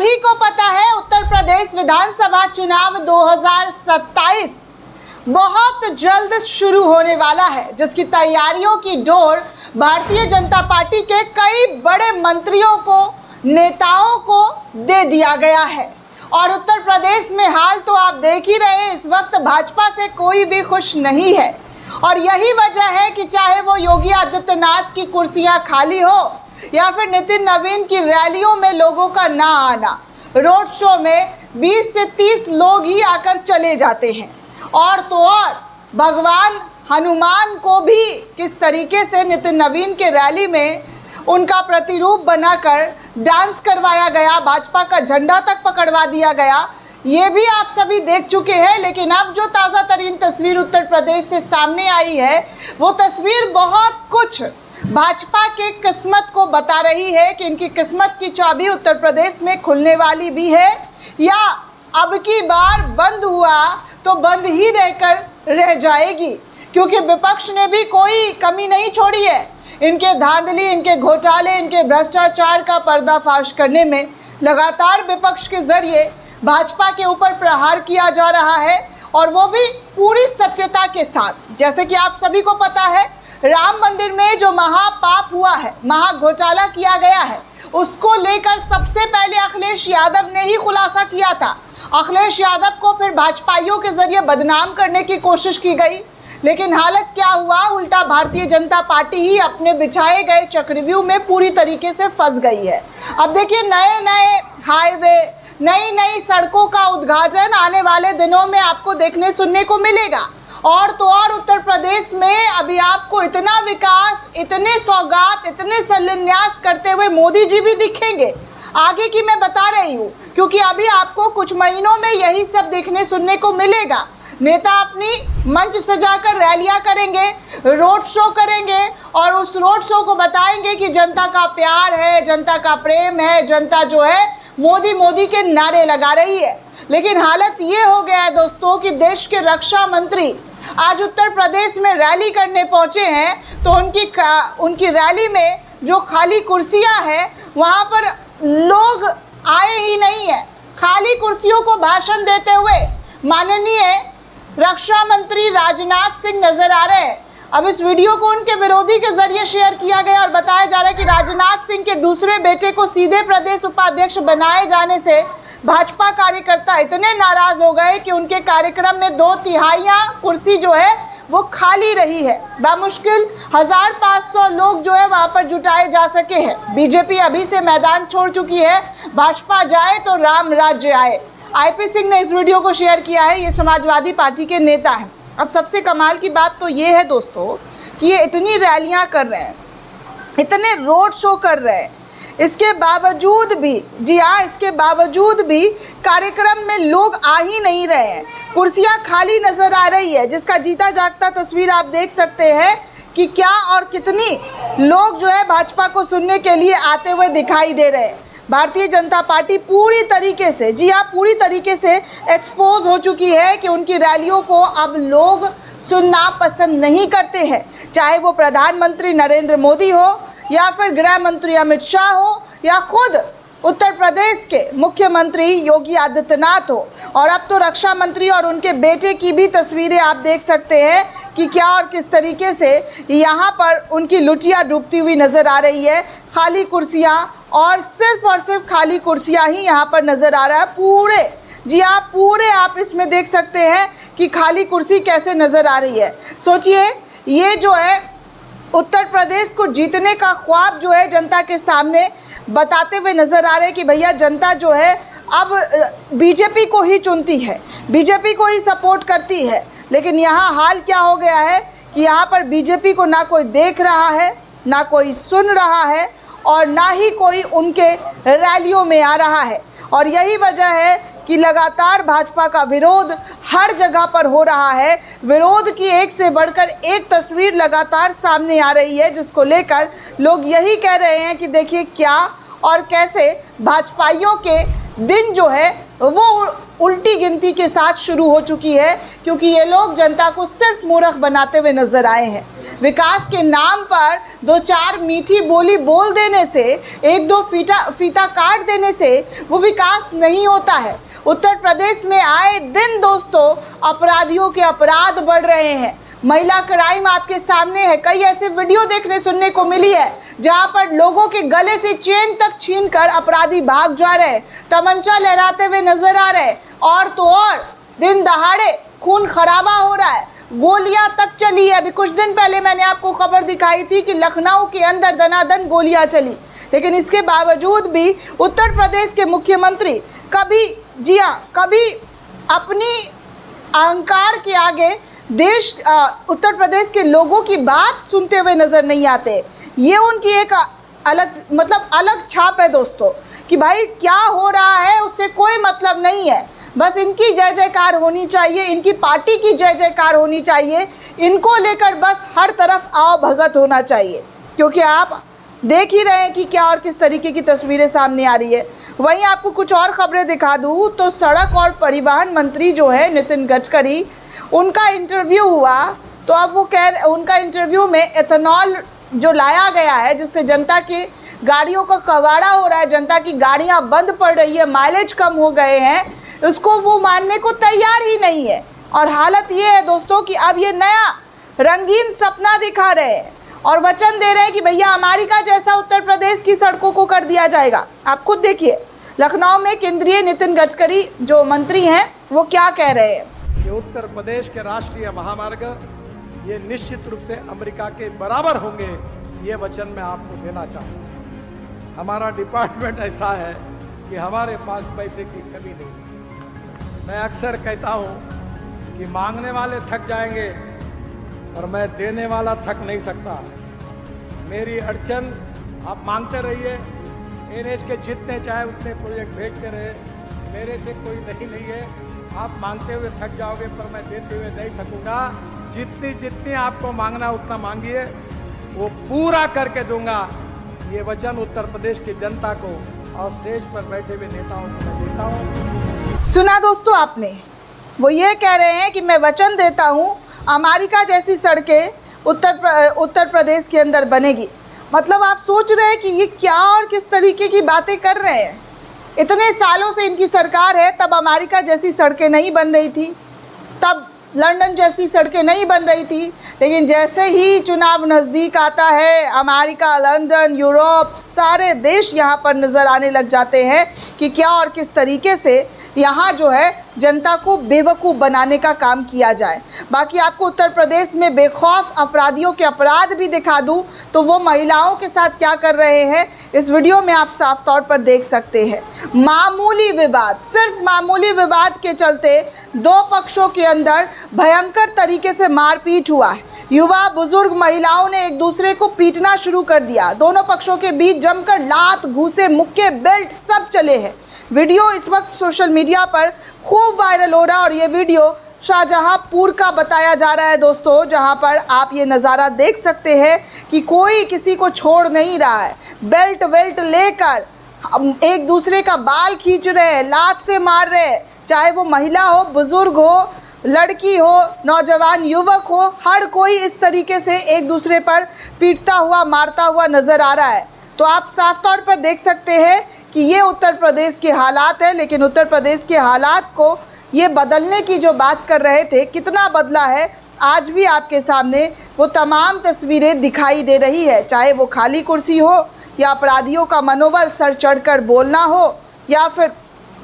सभी को पता है उत्तर प्रदेश विधानसभा चुनाव 2027 बहुत जल्द शुरू होने वाला है, जिसकी तैयारियों की डोर भारतीय जनता पार्टी के कई बड़े मंत्रियों को, नेताओं को दे दिया गया है। और उत्तर प्रदेश में हाल तो आप देख ही रहे हैं, इस वक्त भाजपा से कोई भी खुश नहीं है। और यही वजह है कि चाहे वो योगी आदित्यनाथ की कुर्सियां खाली हो या फिर नितिन नवीन की रैलियों में लोगों का ना आना, रोड शो में 20 से 30 लोग ही आकर चले जाते हैं। और तो और भगवान हनुमान को भी किस तरीके से नितिन नवीन के रैली में उनका प्रतिरूप बनाकर डांस करवाया गया, भाजपा का झंडा तक पकड़वा दिया गया, ये भी आप सभी देख चुके हैं। लेकिन अब जो ताज़ा तरीन तस्वीर उत्तर प्रदेश से सामने आई है, वो तस्वीर बहुत कुछ भाजपा के किस्मत को बता रही है कि इनकी किस्मत की चाबी उत्तर प्रदेश में खुलने वाली भी है, या अब की बार बंद हुआ तो बंद ही रहकर रह जाएगी। क्योंकि विपक्ष ने भी कोई कमी नहीं छोड़ी है इनके धांधली, इनके घोटाले, इनके भ्रष्टाचार का पर्दाफाश करने में। लगातार विपक्ष के जरिए भाजपा के ऊपर प्रहार किया जा रहा है, और वो भी पूरी सत्यता के साथ। जैसे कि आप सभी को पता है, राम मंदिर में जो महापाप हुआ है, महा घोटाला किया गया है, उसको लेकर सबसे पहले अखिलेश यादव ने ही खुलासा किया था। अखिलेश यादव को फिर भाजपाइयों के जरिए बदनाम करने की कोशिश की गई, लेकिन हालत क्या हुआ, उल्टा भारतीय जनता पार्टी ही अपने बिछाए गए चक्रव्यूह में पूरी तरीके से फंस गई है। अब देखिए, नए नए हाईवे, नई नई सड़कों का उद्घाटन आने वाले दिनों में आपको देखने सुनने को मिलेगा। और तो और उत्तर प्रदेश में अभी आपको इतना विकास, इतने सौगात, इतने शिलान्यास करते हुए मोदी जी भी दिखेंगे। आगे की मैं बता रही हूँ, क्योंकि अभी आपको कुछ महीनों में यही सब देखने सुनने को मिलेगा। नेता अपनी मंच सजाकर रैलियां करेंगे, रोड शो करेंगे, और उस रोड शो को बताएंगे कि जनता का प्यार है, जनता का प्रेम है, जनता जो है मोदी मोदी के नारे लगा रही है। लेकिन हालत ये हो गया है दोस्तों कि देश के रक्षा मंत्री आज उत्तर प्रदेश में रैली करने पहुंचे हैं, तो उनकी रैली में जो खाली कुर्सियां हैं वहां पर लोग आए ही नहीं है। खाली कुर्सियों को भाषण देते हुए माननीय रक्षा मंत्री राजनाथ सिंह नजर आ रहे हैं। अब इस वीडियो को उनके विरोधी के जरिए शेयर किया गया और बताया जा रहा है कि राजनाथ सिंह के दूसरे बेटे को सीधे प्रदेश उपाध्यक्ष बनाए जाने से भाजपा कार्यकर्ता इतने नाराज हो गए कि उनके कार्यक्रम में 2/3 कुर्सी जो है वो खाली रही है। बामुश्किल 1500 लोग जो है वहां पर जुटाए जा सके हैं। बीजेपी अभी से मैदान छोड़ चुकी है, भाजपा जाए तो राम राज्य आए। आईपी सिंह ने इस वीडियो को शेयर किया है, ये समाजवादी पार्टी के नेता हैं। अब सबसे कमाल की बात तो ये है दोस्तों कि ये इतनी रैलियां कर रहे हैं, इतने रोड शो कर रहे हैं, इसके बावजूद भी, जी हाँ, इसके बावजूद भी कार्यक्रम में लोग आ ही नहीं रहे हैं। कुर्सियां खाली नजर आ रही है, जिसका जीता जागता तस्वीर आप देख सकते हैं कि क्या और कितनी लोग जो है भाजपा को सुनने के लिए आते हुए दिखाई दे रहे हैं। भारतीय जनता पार्टी पूरी तरीके से, जी हाँ, पूरी तरीके से एक्सपोज हो चुकी है कि उनकी रैलियों को अब लोग सुनना पसंद नहीं करते हैं। चाहे वो प्रधानमंत्री नरेंद्र मोदी हो, या फिर गृह मंत्री अमित शाह हो, या खुद उत्तर प्रदेश के मुख्यमंत्री योगी आदित्यनाथ हो। और अब तो रक्षा मंत्री और उनके बेटे की भी तस्वीरें आप देख सकते हैं कि क्या और किस तरीके से यहाँ पर उनकी लुटिया डूबती हुई नज़र आ रही है। खाली कुर्सियाँ, और सिर्फ खाली कुर्सियाँ ही यहाँ पर नज़र आ रहा है पूरे, जी हाँ, पूरे आप इसमें देख सकते हैं कि खाली कुर्सी कैसे नज़र आ रही है। सोचिए, ये जो है उत्तर प्रदेश को जीतने का ख्वाब जो है जनता के सामने बताते हुए नज़र आ रहे हैं कि भैया जनता जो है अब बीजेपी को ही चुनती है, बीजेपी को ही सपोर्ट करती है। लेकिन यहाँ हाल क्या हो गया है कि यहाँ पर बीजेपी को ना कोई देख रहा है, ना कोई सुन रहा है, और ना ही कोई उनके रैलियों में आ रहा है। और यही वजह है कि लगातार भाजपा का विरोध हर जगह पर हो रहा है। विरोध की एक से बढ़कर एक तस्वीर लगातार सामने आ रही है, जिसको लेकर लोग यही कह रहे हैं कि देखिए क्या और कैसे भाजपाइयों के दिन जो है वो उल्टी गिनती के साथ शुरू हो चुकी है, क्योंकि ये लोग जनता को सिर्फ मूर्ख बनाते हुए नजर आए हैं। विकास के नाम पर दो चार मीठी बोली बोल देने से, एक दो फीता काट देने से वो विकास नहीं होता है। उत्तर प्रदेश में आए दिन दोस्तों अपराधियों के अपराध बढ़ रहे हैं। महिला क्राइम आपके सामने है। कई ऐसे वीडियो देखने सुनने को मिली है जहां पर लोगों के गले से चेन तक छीनकर अपराधी भाग जा रहे हैं, तमंचा लहराते हुए नजर आ रहे हैं। और तो और दिन दहाड़े खून खराबा हो रहा है, गोलियां तक चली है। अभी कुछ दिन पहले मैंने आपको खबर दिखाई थी कि लखनऊ के अंदर दनादन गोलियां चली, लेकिन इसके बावजूद भी उत्तर प्रदेश के मुख्यमंत्री कभी, जी हाँ, कभी अपनी अहंकार के आगे उत्तर प्रदेश के लोगों की बात सुनते हुए नजर नहीं आते। ये उनकी एक अलग छाप है दोस्तों कि भाई क्या हो रहा है उससे कोई मतलब नहीं है, बस इनकी जय जयकार होनी चाहिए, इनकी पार्टी की जय जयकार होनी चाहिए, इनको लेकर बस हर तरफ आओ भगत होना चाहिए। क्योंकि आप देख ही रहे हैं कि क्या और किस तरीके की तस्वीरें सामने आ रही है। वहीं आपको कुछ और खबरें दिखा दूँ तो सड़क और परिवहन मंत्री जो है नितिन गडकरी, उनका इंटरव्यू हुआ तो अब वो उनका इंटरव्यू में एथेनॉल जो लाया गया है जिससे जनता की गाड़ियों का कबाड़ा हो रहा है, जनता की गाड़ियां बंद पड़ रही है, माइलेज कम हो गए हैं, उसको वो मानने को तैयार ही नहीं है। और हालत ये है दोस्तों कि अब ये नया रंगीन सपना दिखा रहे हैं और वचन दे रहे हैं कि भैया अमेरिका जैसा उत्तर प्रदेश की सड़कों को कर दिया जाएगा। आप खुद देखिए लखनऊ में केंद्रीय नितिन गडकरी जो मंत्री हैं वो क्या कह रहे हैं। कि उत्तर प्रदेश के राष्ट्रीय महामार्ग ये निश्चित रूप से अमेरिका के बराबर होंगे, ये वचन मैं आपको देना चाहूँगा। हमारा डिपार्टमेंट ऐसा है कि हमारे पास पैसे की कमी नहीं। मैं अक्सर कहता हूँ कि मांगने वाले थक जाएंगे और मैं देने वाला थक नहीं सकता। मेरी अड़चन आप मांगते रहिए, NH के जितने चाहे उतने प्रोजेक्ट भेजते रहे, मेरे से कोई नहीं है। आप मांगते हुए थक जाओगे पर मैं देते हुए नहीं थकूंगा। जितनी आपको मांगना उतना मांगिए, वो पूरा करके दूंगा। ये वचन उत्तर प्रदेश की जनता को और स्टेज पर बैठे हुए नेताओं को मैं देता हूँ। सुना दोस्तों आपने, वो ये कह रहे हैं कि मैं वचन देता हूँ अमेरिका जैसी सड़कें उत्तर प्रदेश के अंदर बनेगी। मतलब आप सोच रहे हैं कि ये क्या और किस तरीके की बातें कर रहे हैं। इतने सालों से इनकी सरकार है, तब अमेरिका जैसी सड़कें नहीं बन रही थी, तब लंदन जैसी सड़कें नहीं बन रही थी, लेकिन जैसे ही चुनाव नज़दीक आता है अमेरिका, लंदन, यूरोप सारे देश यहाँ पर नज़र आने लग जाते हैं कि क्या और किस तरीके से यहाँ जो है जनता को बेवकूफ़ बनाने का काम किया जाए। बाकी आपको उत्तर प्रदेश में बेखौफ अपराधियों के अपराध भी दिखा दूँ तो वो महिलाओं के साथ क्या कर रहे हैं इस वीडियो में आप साफ तौर पर देख सकते हैं। मामूली विवाद, सिर्फ मामूली विवाद के चलते दो पक्षों के अंदर भयंकर तरीके से मारपीट हुआ है। युवा, बुजुर्ग, महिलाओं ने एक दूसरे को पीटना शुरू कर दिया। दोनों पक्षों के बीच जमकर लात, घूसे, मुक्के, बेल्ट सब चले हैं। वीडियो इस वक्त सोशल मीडिया पर खूब वायरल हो रहा है और ये वीडियो शाहजहांपुर का बताया जा रहा है दोस्तों, जहां पर आप ये नज़ारा देख सकते हैं कि कोई किसी को छोड़ नहीं रहा है। बेल्ट वेल्ट लेकर एक दूसरे का बाल खींच रहे हैं, लात से मार रहे हैं, चाहे वो महिला हो, बुजुर्ग हो, लड़की हो, नौजवान युवक हो, हर कोई इस तरीके से एक दूसरे पर पीटता हुआ, मारता हुआ नज़र आ रहा है। तो आप साफ तौर पर देख सकते हैं कि ये उत्तर प्रदेश के हालात है, लेकिन उत्तर प्रदेश के हालात को ये बदलने की जो बात कर रहे थे, कितना बदला है आज भी आपके सामने वो तमाम तस्वीरें दिखाई दे रही है। चाहे वो खाली कुर्सी हो या अपराधियों का मनोबल सर चढ़कर बोलना हो या फिर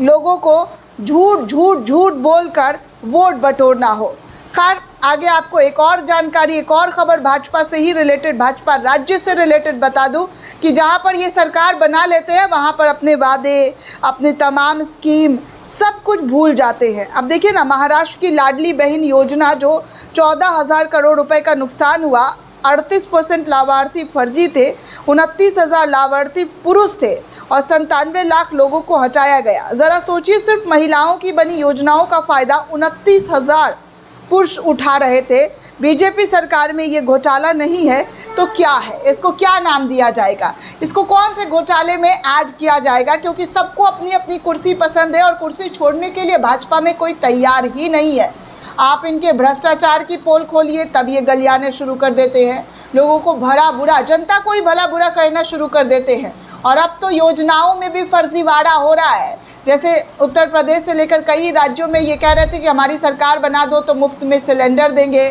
लोगों को झूठ बोलकर वोट बटोरना हो। खैर आगे आपको एक और जानकारी, एक और खबर भाजपा से ही रिलेटेड, भाजपा राज्य से रिलेटेड बता दूं कि जहां पर ये सरकार बना लेते हैं वहां पर अपने वादे, अपने तमाम स्कीम सब कुछ भूल जाते हैं। अब देखिए ना, महाराष्ट्र की लाडली बहन योजना जो 14,000 करोड़ रुपए का नुकसान हुआ, 38% लाभार्थी फर्जी थे, 29,000 लाभार्थी पुरुष थे और 97 लाख लोगों को हटाया गया। ज़रा सोचिए, सिर्फ महिलाओं की बनी योजनाओं का फ़ायदा 29,000 पुरुष उठा रहे थे। बीजेपी सरकार में ये घोटाला नहीं है तो क्या है, इसको क्या नाम दिया जाएगा, इसको कौन से घोटाले में ऐड किया जाएगा? क्योंकि सबको अपनी अपनी कुर्सी पसंद है और कुर्सी छोड़ने के लिए भाजपा में कोई तैयार ही नहीं है। आप इनके भ्रष्टाचार की पोल खोलिए, तब ये गलियाने शुरू कर देते हैं, लोगों को भला बुरा, जनता को ही भला बुरा कहना शुरू कर देते हैं। और अब तो योजनाओं में भी फर्जीवाड़ा हो रहा है। जैसे उत्तर प्रदेश से लेकर कई राज्यों में ये कह रहे थे कि हमारी सरकार बना दो तो मुफ्त में सिलेंडर देंगे।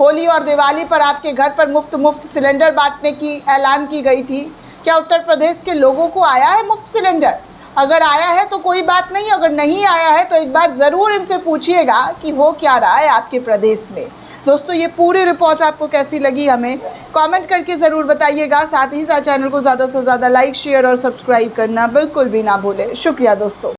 होली और दिवाली पर आपके घर पर मुफ्त सिलेंडर बांटने की ऐलान की गई थी। क्या उत्तर प्रदेश के लोगों को आया है मुफ्त सिलेंडर? अगर आया है तो कोई बात नहीं, अगर नहीं आया है तो एक बार ज़रूर इनसे पूछिएगा कि हो क्या रहा है आपके प्रदेश में। दोस्तों, ये पूरी रिपोर्ट आपको कैसी लगी हमें कमेंट करके ज़रूर बताइएगा। साथ ही साथ चैनल को ज़्यादा से ज़्यादा लाइक, शेयर और सब्सक्राइब करना बिल्कुल भी ना भूलें। शुक्रिया दोस्तों।